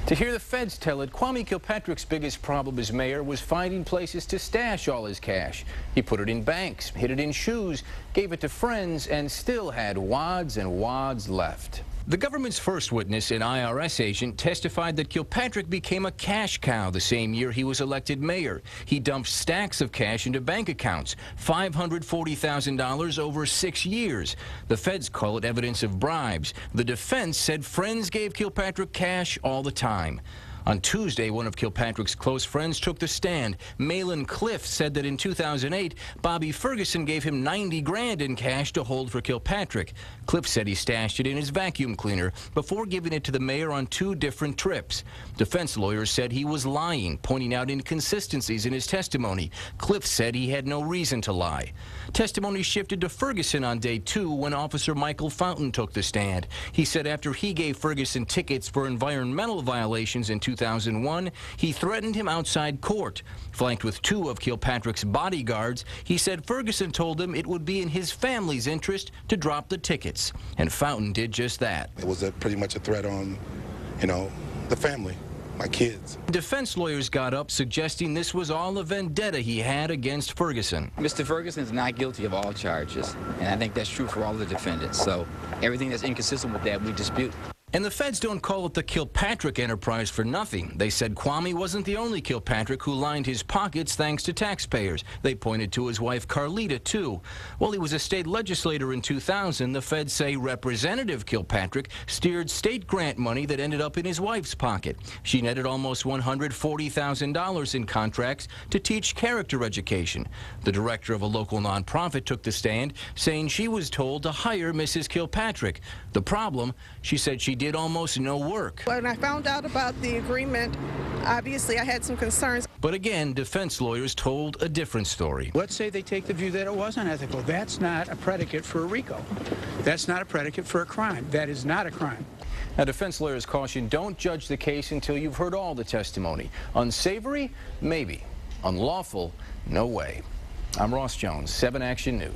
To hear the feds tell it, Kwame Kilpatrick's biggest problem as mayor was finding places to stash all his cash. He put it in banks, hid it in shoes, gave it to friends, and still had wads and wads left. The government's first witness, an IRS agent, testified that Kilpatrick became a cash cow the same year he was elected mayor. He dumped stacks of cash into bank accounts, $540,000 over 6 years. The feds call it evidence of bribes. The defense said friends gave Kilpatrick cash all the time. On Tuesday, one of Kilpatrick's close friends took the stand. Malin Cliff said that in 2008, Bobby Ferguson gave him $90 grand in cash to hold for Kilpatrick. Cliff said he stashed it in his vacuum cleaner before giving it to the mayor on 2 different trips. Defense lawyers said he was lying, pointing out inconsistencies in his testimony. Cliff said he had no reason to lie. Testimony shifted to Ferguson on day 2 when Officer Michael Fountain took the stand. He said after he gave Ferguson tickets for environmental violations in 2001, he threatened him outside court. Flanked with 2 of Kilpatrick's bodyguards, he said Ferguson told him it would be in his family's interest to drop the tickets. And Fountain did just that. It was pretty much a threat on, the family, my kids. Defense lawyers got up suggesting this was all a vendetta he had against Ferguson. Mr. Ferguson is not guilty of all charges, and I think that's true for all the defendants. So everything that's inconsistent with that, we dispute. And the feds don't call it the Kilpatrick enterprise for nothing. They said Kwame wasn't the only Kilpatrick who lined his pockets thanks to taxpayers. They pointed to his wife Carlita, too. While he was a state legislator in 2000, the feds say Representative Kilpatrick steered state grant money that ended up in his wife's pocket. She netted almost $140,000 in contracts to teach character education. The director of a local nonprofit took the stand, saying she was told to hire Mrs. Kilpatrick. The problem, she said she did almost no work. When I found out about the agreement, obviously I had some concerns. But again, defense lawyers told a different story. Let's say they take the view that it was unethical. That's not a predicate for a RICO. That's not a predicate for a crime. That is not a crime. Now, defense lawyers caution, don't judge the case until you've heard all the testimony. Unsavory? Maybe. Unlawful? No way. I'm Ross Jones, 7 Action News.